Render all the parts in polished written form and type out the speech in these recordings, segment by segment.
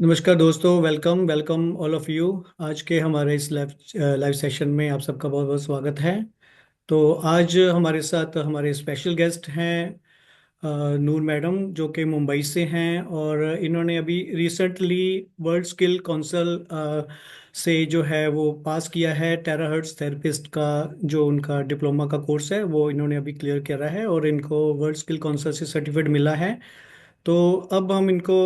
नमस्कार दोस्तों, welcome welcome all of you. आज के हमारे इस लाइव सेशन में आप सबका बहुत बहुत स्वागत है। तो आज हमारे साथ हमारे स्पेशल गेस्ट हैं नूर मैडम, जो कि मुंबई से हैं और इन्होंने अभी रिसेंटली वर्ल्ड स्किल काउंसिल से जो है वो पास किया है। टेराहर्ट्ज थेरेपिस्ट का जो उनका डिप्लोमा का कोर्स है वो इन्होंने अभी क्लियर करा है और इनको वर्ल्ड स्किल काउंसिल से सर्टिफिकेट मिला है। तो अब हम इनको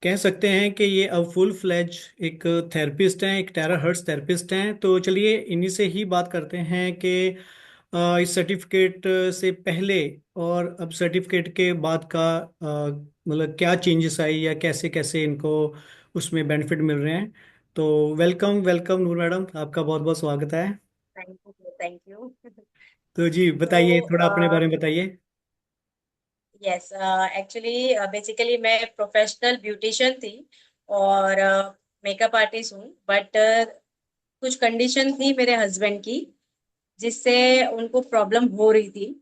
कह सकते हैं कि ये अब फुल फ्लेज एक थेरेपिस्ट हैं, एक टेराहर्ट्ज थेरेपिस्ट हैं। तो चलिए इन्हीं से ही बात करते हैं कि इस सर्टिफिकेट से पहले और अब सर्टिफिकेट के बाद का मतलब क्या चेंजेस आई या कैसे कैसे इनको उसमें बेनिफिट मिल रहे हैं। तो वेलकम वेलकम नूर मैडम, आपका बहुत बहुत स्वागत है। Thank you thank you. तो जी तो बताइए, थोड़ा अपने बारे में बताइए। यस, एक्चुअली बेसिकली मैं प्रोफेशनल ब्यूटिशियन थी और मेकअप आर्टिस्ट हूँ। बट कुछ कंडीशन थी मेरे हस्बैंड की, जिससे उनको प्रॉब्लम हो रही थी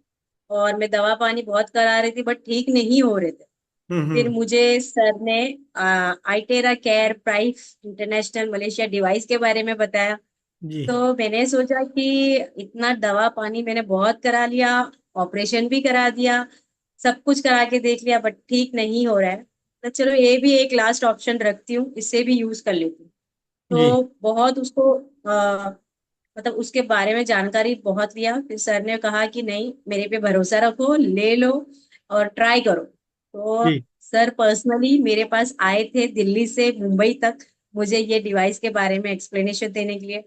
और मैं दवा पानी बहुत करा रही थी बट ठीक नहीं हो रहे थे। फिर हम्म। मुझे सर ने आईटेरा care price international Malaysia device के बारे में बताया। जी तो मैंने सोचा कि इतना दवा पानी मैंने बहुत करा लिया, ऑपरेशन भी करा दिया, सब कुछ करा के देख लिया बट ठीक नहीं हो रहा है। तो चलो ये भी एक लास्ट ऑप्शन रखती हूँ, इससे भी यूज कर लेती हूँ। जी तो बहुत उसको मतलब उसके बारे में जानकारी बहुत लिया। फिर सर ने कहा कि नहीं, मेरे पे भरोसा रखो, ले लो और ट्राई करो। तो जी सर पर्सनली मेरे पास आए थे दिल्ली से मुंबई तक, मुझे ये डिवाइस के बारे में एक्सप्लेनेशन देने के लिए।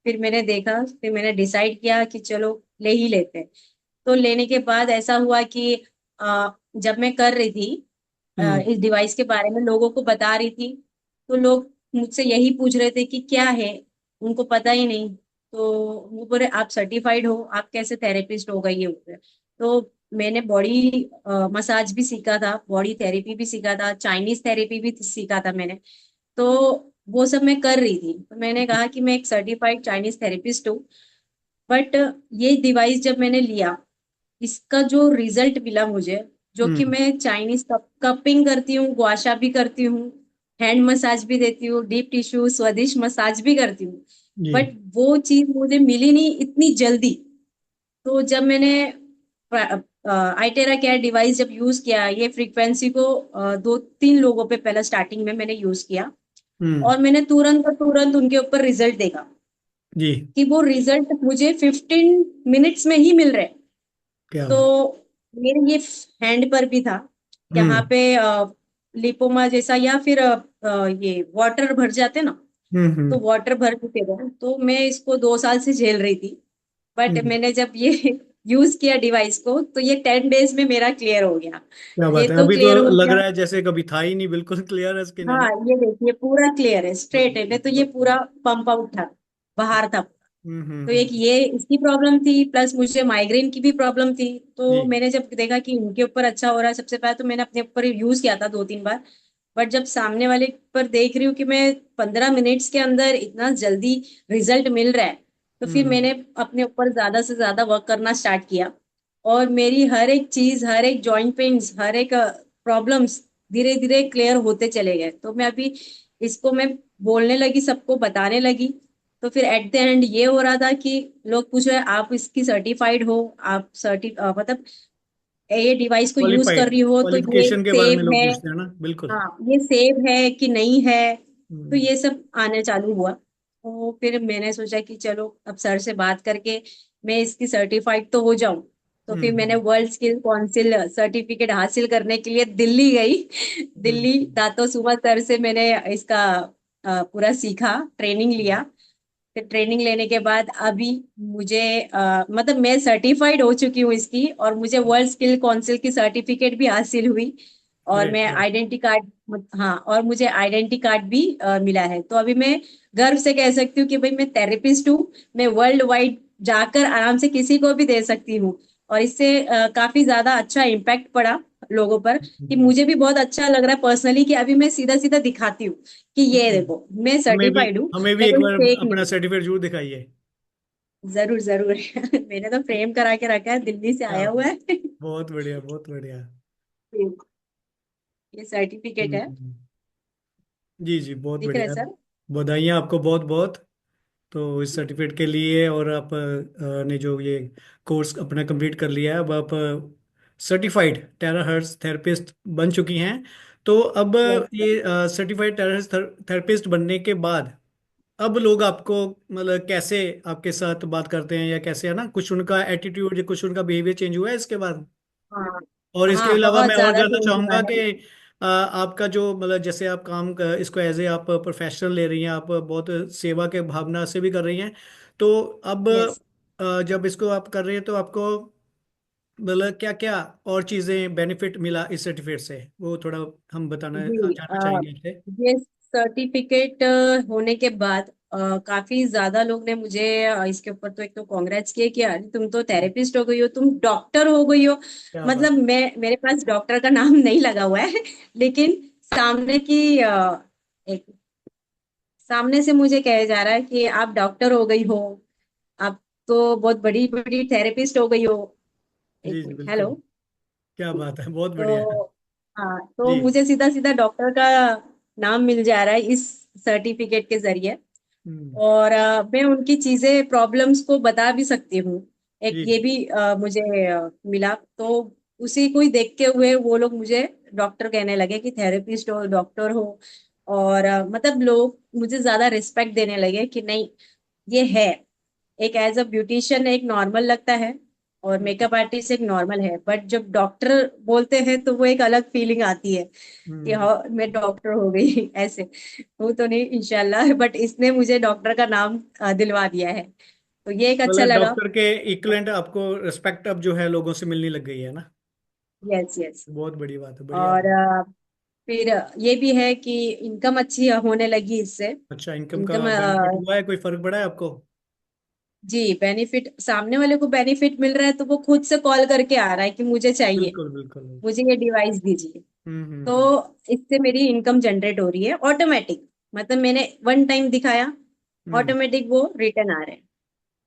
फिर मैंने देखा, फिर मैंने डिसाइड किया कि चलो ले ही लेते हैं। तो लेने के बाद ऐसा हुआ कि जब मैं कर रही थी हम्म। इस डिवाइस के बारे में लोगों को बता रही थी, तो लोग मुझसे यही पूछ रहे थे कि क्या है, उनको पता ही नहीं। तो वो बोले आप सर्टिफाइड हो, आप कैसे थेरेपिस्ट हो गई है उधर। तो मैंने बॉडी मसाज भी सीखा था, बॉडी थेरेपी भी सीखा था, चाइनीज थेरेपी भी सीखा था मैंने। तो वो सब मैं कर रही थी। तो मैंने कहा कि मैं एक सर्टिफाइड चाइनीज थेरेपिस्ट हूँ। बट ये डिवाइस जब मैंने लिया, इसका जो रिजल्ट मिला मुझे, जो कि हम्म। मैं चाइनीज कपिंग करती हूँ, गुआशा भी करती हूँ, हैंड मसाज भी देती हूँ, डीप टिश्यू स्वदिश मसाज भी करती हूँ, जी बट वो चीज मुझे मिली नहीं इतनी जल्दी। तो जब मैंने आईटेरा केयर डिवाइस जब यूज किया, ये फ्रीक्वेंसी को दो तीन लोगों पे पहले स्टार्टिंग में मैंने यूज किया, हम्म। और मैंने तुरंत का तुरंत उनके ऊपर रिजल्ट देखा जी कि वो रिजल्ट मुझे 15 मिनट्स में ही मिल रहे हैं। क्या बात। तो मेरे ये हैंड पर भी था, यहाँ हम्म। पे लिपोमा जैसा, या फिर ये वाटर भर जाते ना, तो हम्म। वाटर भर चुके थे। तो मैं इसको 2 साल से झेल रही थी। बट हम्म। मैंने जब ये यूज किया डिवाइस को, तो ये 10 डेज में मेरा क्लियर हो गया। क्या ये बात है, तो अभी तो क्लियर हो लग गया। रहा है जैसे कभी था ही नहीं, बिल्कुल क्लियर है स्किन, है हाँ, ना। ये देखिए पूरा क्लियर है, स्ट्रेट है, नहीं तो ये पूरा पंप आउट था, बाहर था। तो एक हम्म। ये इसकी प्रॉब्लम थी, प्लस मुझे माइग्रेन की भी प्रॉब्लम थी। तो जी मैंने जब देखा कि उनके ऊपर अच्छा हो रहा है, सबसे पहले तो मैंने अपने ऊपर यूज किया था 2-3 बार। बट जब सामने वाले पर देख रही हूँ कि मैं 15 मिनट्स के अंदर इतना जल्दी रिजल्ट मिल रहा है, तो फिर हम्म। मैंने अपने ऊपर ज्यादा से ज्यादा वर्क करना स्टार्ट किया। और मेरी हर एक चीज, हर एक जॉइंट पेन्स, हर एक प्रॉब्लम्स धीरे धीरे क्लियर होते चले गए। तो मैं अभी इसको मैं बोलने लगी, सबको बताने लगी। तो फिर एट द एंड ये हो रहा था कि लोग पूछ रहे आप इसकी सर्टिफाइड हो, आप मतलब ये डिवाइस को यूज कर क्वालिफाइड रही हो तो ये क्वालिफिकेशन के बारे में सेफ लोग है, पूछते हैं ना, बिल्कुल। हाँ ये सेफ है कि नहीं है। तो हम्म। ये सब आने चालू हुआ। तो फिर मैंने सोचा कि चलो अब सर से बात करके मैं इसकी सर्टिफाइड तो हो जाऊं। तो फिर मैंने हम्म। वर्ल्ड स्किल काउंसिल सर्टिफिकेट हासिल करने के लिए दिल्ली गई। दिल्ली हम्म। दातो सुमा सर से मैंने इसका पूरा सीखा, ट्रेनिंग लिया। फिर ट्रेनिंग लेने के बाद अभी मुझे मतलब मैं सर्टिफाइड हो चुकी हूँ इसकी, और मुझे वर्ल्ड स्किल काउंसिल की सर्टिफिकेट भी हासिल हुई। और ग्रेट मैं ग्रेट। आइडेंटिटी कार्ड, हाँ, और मुझे आइडेंटिटी कार्ड भी मिला है। तो अभी मैं गर्व से कह सकती हूँ कि भाई मैं थेरेपिस्ट हूँ। मैं वर्ल्ड वाइड जाकर आराम से किसी को भी दे सकती हूँ। और इससे काफी ज्यादा अच्छा इम्पैक्ट पड़ा लोगों पर, कि मुझे भी बहुत अच्छा लग रहा है पर्सनली कि अभी मैं सीधा सीधा दिखाती हूँ कि ये हम्म। देखो मैं हमें भी सर्टिफाइड हूँ, हमें भी मैं एक कोई बार फेक अपना नहीं। सर्टिफिकेट जरूर दिखाइए। जरूर जरूर। मैंने तो फ्रेम करा के रखा है, दिल्ली से क्या आया हुआ बात। है। बहुत बढ़िया बहुत बढ़िया। ये सर्टिफिकेट है। जी जी, बहुत दिख रहे बढ़िया हैं है। सर? बधाइयाँ आपको बहुत बहुत। तो इस सर्टिफिकेट के लिए, और आप ने जो ये कोर्स अपना कंप्लीट कर लिया है, अब आप सर्टिफाइड टेराहर्ट्ज थेरेपिस्ट बन चुकी हैं। तो अब यस सर। ये सर्टिफाइड टेराहर्ट्ज थेरेपिस्ट बनने के बाद अब लोग आपको मतलब कैसे आपके साथ बात करते हैं, या कैसे, है ना, कुछ उनका एटीट्यूड या कुछ उनका बिहेवियर चेंज हुआ है इसके बाद? हाँ और इसके हाँ, अलावा बहुत मैं और ज्यादा जानना चेंज हुआ चाहूंगा है। कि आपका जो मतलब जैसे आप इसको एज ए आप प्रोफेशनल ले रही हैं, आप बहुत सेवा के भावना से भी कर रही हैं। तो अब यस। जब इसको आप कर रही हैं तो आपको मतलब क्या क्या और चीज़ें बेनिफिट मिला इस सर्टिफिकेट से, वो थोड़ा हम बताना जी, जानना चाहेंगे आपसे। ये सर्टिफिकेट होने के बाद काफी ज्यादा लोग ने मुझे इसके ऊपर तो एक तो कांग्रेट्स किए कि अरे तुम तो थेरेपिस्ट हो गई हो, तुम डॉक्टर हो गई हो। क्या बात। मतलब मैं, मेरे पास डॉक्टर का नाम नहीं लगा हुआ है लेकिन सामने की एक सामने से मुझे कहा जा रहा है कि आप डॉक्टर हो गई हो, आप तो बहुत बड़ी बड़ी थेरेपिस्ट हो गई हो। एक जी जी, मिनट, बिल्कुल। हेलो। क्या बात है, बहुत बढ़िया है। तो हाँ, तो जी। मुझे सीधा सीधा डॉक्टर का नाम मिल जा रहा है इस सर्टिफिकेट के जरिए। हम्म। और मैं उनकी चीजें प्रॉब्लम्स को बता भी सकती हूँ। एक जी ये भी मुझे मिला, तो उसी को ही देखते हुए वो लोग मुझे डॉक्टर कहने लगे कि थेरेपिस्ट हो, डॉक्टर हो। और मतलब लोग मुझे ज्यादा रिस्पेक्ट देने लगे कि नहीं, ये है। एक एज अ ब्यूटिशियन एक नॉर्मल लगता है, और हम्म मेकअप आर्टिस्ट एक नॉर्मल है, बट जब डॉक्टर बोलते हैं तो वो एक अलग फीलिंग आती है कि हम्म। हाँ मैं डॉक्टर हो गई ऐसे। वो तो नहीं इंशाल्लाह, बट इसने मुझे डॉक्टर का नाम दिलवा दिया है, तो ये एक अच्छा मतलब लगा। डॉक्टर के इक्विवेलेंट आपको रिस्पेक्ट अब जो है लोगों से मिलने लग गई है ना। Yes yes. बहुत बड़ी बात है, बढ़िया और है। फिर ये भी है कि इनकम अच्छी होने लगी इससे। अच्छा, इनकम का इनकम, बेनिफिट हुआ है, कोई फर्क पड़ा है आपको? जी बेनिफिट, सामने वाले को बेनिफिट मिल रहा है तो वो खुद से कॉल करके आ रहा है कि मुझे चाहिए, बिल्कुल बिल्कुल। मुझे ये डिवाइस दीजिए। तो हम्म। इससे मेरी इनकम जनरेट हो रही है ऑटोमेटिक। मतलब मैंने वन टाइम दिखाया, हम्म। ऑटोमेटिक वो रिटर्न आ रहे हैं।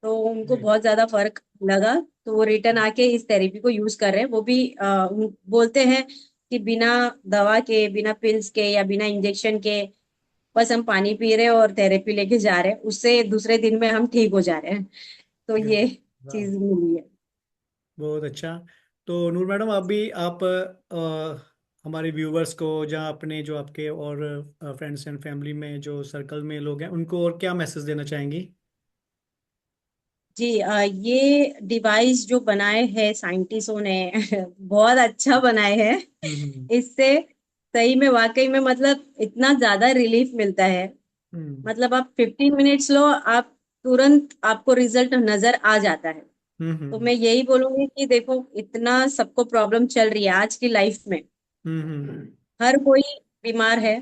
तो उनको जी। बहुत ज्यादा फर्क लगा, तो वो रिटर्न आके इस थेरेपी को यूज कर रहे हैं। वो भी बोलते हैं कि बिना दवा के, बिना पिल्स के या बिना इंजेक्शन के, बस हम पानी पी रहे हैं और थेरेपी लेके जा रहे हैं, उससे दूसरे दिन में हम ठीक हो जा रहे हैं। तो क्या ये वाह, चीज मिली है। बहुत अच्छा। तो नूर मैडम, अभी आप हमारे व्यूवर्स को, जहाँ अपने जो आपके और फ्रेंड्स एंड फैमिली में जो सर्कल में लोग हैं, उनको और क्या मैसेज देना चाहेंगी? जी, ये डिवाइस जो बनाए हैं साइंटिस्टों ने बहुत अच्छा बनाए हैं। हम्म इससे सही में वाकई में मतलब इतना ज्यादा रिलीफ मिलता है। हम्म मतलब आप 15 मिनट्स लो, आप तुरंत आपको रिजल्ट नजर आ जाता है। हम्म तो हम्म मैं यही बोलूंगी कि देखो, इतना सबको प्रॉब्लम चल रही है आज की लाइफ में। हम्म हम्म हर कोई बीमार है,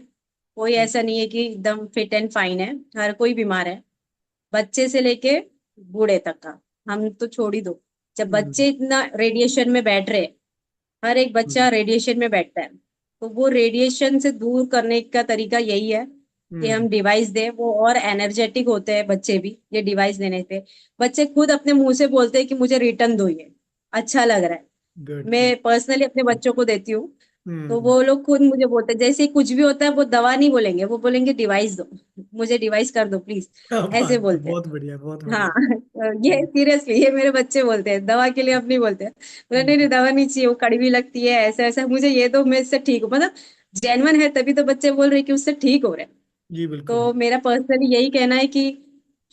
कोई हम्म ऐसा नहीं है कि एकदम फिट एंड फाइन है। हर कोई बीमार है, बच्चे से लेके बूढ़े तक का। हम तो छोड़ ही दो, जब हम्म बच्चे इतना रेडिएशन में बैठ रहे हैं, हर एक हम्म बच्चा रेडिएशन में बैठता है। तो वो रेडिएशन से दूर करने का तरीका यही है कि हम्म। हम डिवाइस दें। वो और एनर्जेटिक होते हैं बच्चे भी ये डिवाइस देने से। बच्चे खुद अपने मुंह से बोलते हैं कि मुझे रिटर्न दो, ये अच्छा लग रहा है। Good good. मैं पर्सनली अपने बच्चों को देती हूँ, तो हम्म। वो लोग खुद मुझे बोलते हैं, जैसे ही कुछ भी होता है वो दवा नहीं बोलेंगे, वो बोलेंगे डिवाइस दो, मुझे डिवाइस कर दो प्लीज, क्या ऐसे बात है, बोलते हैं। बहुत बढ़िया बहुत हाँ बढ़िया। तो ये सीरियसली ये मेरे बच्चे बोलते हैं, दवा के लिए अब नहीं बोलते हैं। बोले नहीं नहीं, हम्म। दवा नहीं चाहिए, वो कड़वी लगती है, ऐसा ऐसा, मुझे ये दो, मैं इससे ठीक हूँ। मतलब जेन्युइन है, तभी तो बच्चे बोल रहे हैं कि उससे ठीक हो रहे हैं। जी बिल्कुल। तो मेरा पर्सनली यही कहना है कि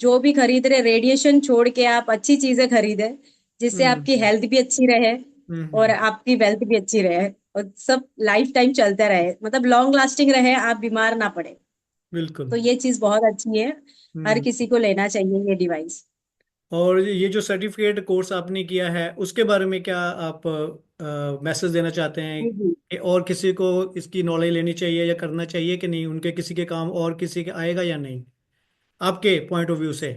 जो भी खरीद रहे, रेडिएशन छोड़ के आप अच्छी चीजें खरीदें, जिससे आपकी हम्म हेल्थ भी अच्छी रहे और हम्म। आपकी वेल्थ भी अच्छी रहे, और सब लाइफ टाइम चलता रहे, मतलब लॉन्ग लास्टिंग रहे, आप बीमार ना पड़े। बिल्कुल। तो ये चीज बहुत अच्छी है, हर हम्म। किसी को लेना चाहिए ये डिवाइस। और ये जो सर्टिफिकेट कोर्स आपने किया है, उसके बारे में क्या आप मैसेज देना चाहते हैं जी जी। कि और किसी को इसकी नॉलेज लेनी चाहिए या करना चाहिए कि नहीं, उनके किसी के काम और किसी के आएगा या नहीं, आपके पॉइंट ऑफ व्यू से?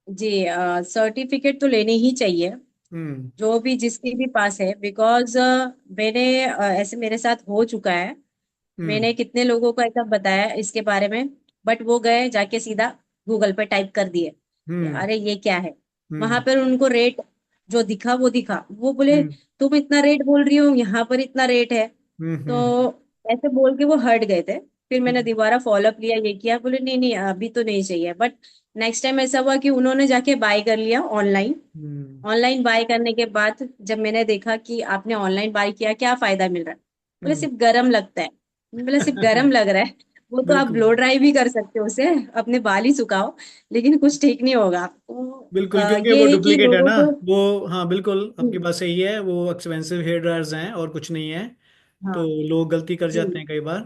जी, सर्टिफिकेट तो लेने ही चाहिए, हम्म जो भी जिसके भी पास है। बिकॉज मैंने ऐसे मेरे साथ हो चुका है। हम्म मैंने कितने लोगों को ऐसा बताया इसके बारे में, बट वो गए जाके सीधा गूगल पे टाइप कर दिए कि हम्म अरे ये क्या है। वहां हम्म पर उनको रेट जो दिखा वो दिखा, वो बोले हम्म तुम इतना रेट बोल रही हो, यहाँ पर इतना रेट है। हम्म तो हम्म ऐसे बोल के वो हट गए थे। फिर मैंने हम्म दोबारा फॉलोअप लिया, ये किया, बोले नहीं नहीं अभी तो नहीं चाहिए। बट नेक्स्ट टाइम ऐसा हुआ कि उन्होंने जाके बाय कर लिया ऑनलाइन। हम्म ऑनलाइन बाय करने के बाद जब मैंने देखा कि आपने ऑनलाइन बाय किया, क्या फायदा मिल रहा है, बोले हम्म। सिर्फ गर्म लगता है। बोले सिर्फ गर्म लग रहा है, वो तो आप बिल्कुल ब्लो ड्राई भी कर सकते हो उसे, अपने बाल ही सुखाओ, लेकिन कुछ ठीक नहीं होगा। तो बिल्कुल, क्योंकि वो ये है कि डुप्लीकेट है लोगों ना। को। वो, हाँ बिल्कुल आपकी हम्म, बात सही है, वो एक्सपेंसिव हेयर ड्रायर्स हैं और कुछ नहीं है। तो हाँ। लोग गलती कर जाते हम्म, हैं कई बार।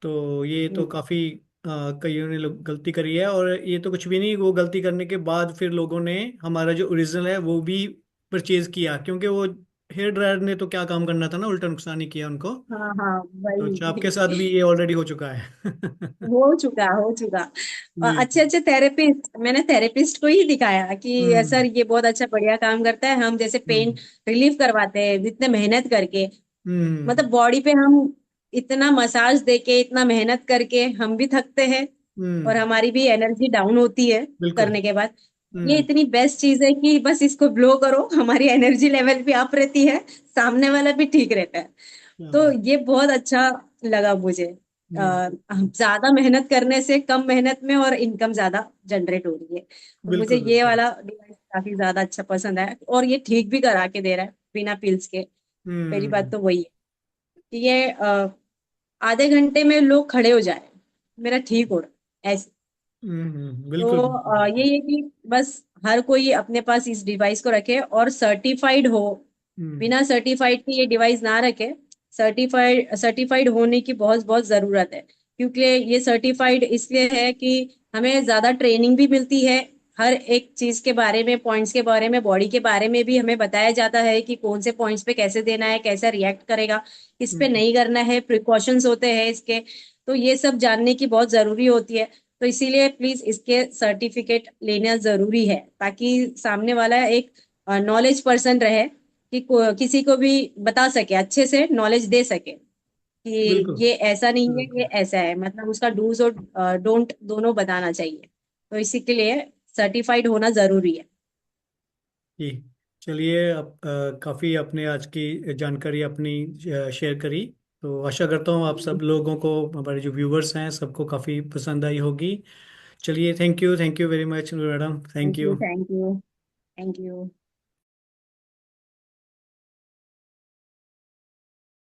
तो ये तो हम्म, काफ़ी कईयों ने लोग गलती करी है, और ये तो कुछ भी नहीं, वो गलती करने के बाद फिर लोगों ने हमारा जो ओरिजिनल है वो भी परचेज किया, क्योंकि वो हेयर ड्रायर ने तो क्या काम करना था ना, उल्टा नुकसान ही किया उनको। हाँ हाँ तो अच्छा, वही। आपके साथ भी ये ऑलरेडी हो चुका है। हो चुका। और जी। अच्छे अच्छे थेरेपिस्ट, मैंने थेरेपिस्ट को ही दिखाया कि हम्म सर ये बहुत अच्छा बढ़िया काम करता है, हम जैसे पेन हम्म रिलीफ करवाते हैं इतने मेहनत करके, हम्म मतलब बॉडी पे हम इतना मसाज देके इतना मेहनत करके हम भी थकते हैं, और हम्म। हमारी भी एनर्जी डाउन होती है बिल्कुल। करने के बाद। ये हम्म। इतनी बेस्ट चीज है कि बस इसको ब्लो करो, हमारी एनर्जी लेवल भी अप रहती है, सामने वाला भी ठीक रहता है। क्या तो बात। ये बहुत अच्छा लगा मुझे। नहीं। ज्यादा मेहनत करने से कम मेहनत में और इनकम ज्यादा जनरेट हो रही है, तो मुझे बिल्कुल ये बिल्कुल। वाला डिवाइस काफी ज्यादा अच्छा पसंद है, और ये ठीक भी करा के दे रहा है बिना पिल्स के। पहली बात हम्म तो वही है कि ये आधे घंटे में लोग खड़े हो जाए, मेरा ठीक हो रहा है ऐसे। बिल्कुल तो बिल्कुल ये बिल्कुल। है कि बस हर कोई अपने पास इस डिवाइस को रखे और सर्टिफाइड हो। हम्म बिना सर्टिफाइड के ये डिवाइस ना रखे। सर्टिफाइड सर्टिफाइड होने की बहुत बहुत जरूरत है, क्योंकि ये सर्टिफाइड इसलिए है कि हमें ज्यादा ट्रेनिंग भी मिलती है। हर एक चीज के बारे में, पॉइंट्स के बारे में, बॉडी के बारे में भी हमें बताया जाता है कि कौन से पॉइंट्स पे कैसे देना है, कैसे रिएक्ट करेगा, किस पे हम्म। नहीं करना है, प्रिकॉशंस होते हैं इसके। तो ये सब जानने की बहुत जरूरी होती है। तो इसीलिए प्लीज इसके सर्टिफिकेट लेना जरूरी है, ताकि सामने वाला एक नॉलेज पर्सन रहे, कि किसी को भी बता सके, अच्छे से नॉलेज दे सके कि बिल्कुल ये ऐसा नहीं है, ये बिल्कुल। ऐसा है, मतलब उसका डूज और डोंट दोनों बताना चाहिए। तो इसी के लिए सर्टिफाइड होना जरूरी है। जी। चलिए, आप काफ़ी आपने आज की जानकारी अपनी शेयर करी। तो आशा करता हूँ आप सब लोगों को, हमारे जो व्यूवर्स हैं, सबको काफ़ी पसंद आई होगी। चलिए, thank you very much madam, thank thank you, you. Thank you, thank you.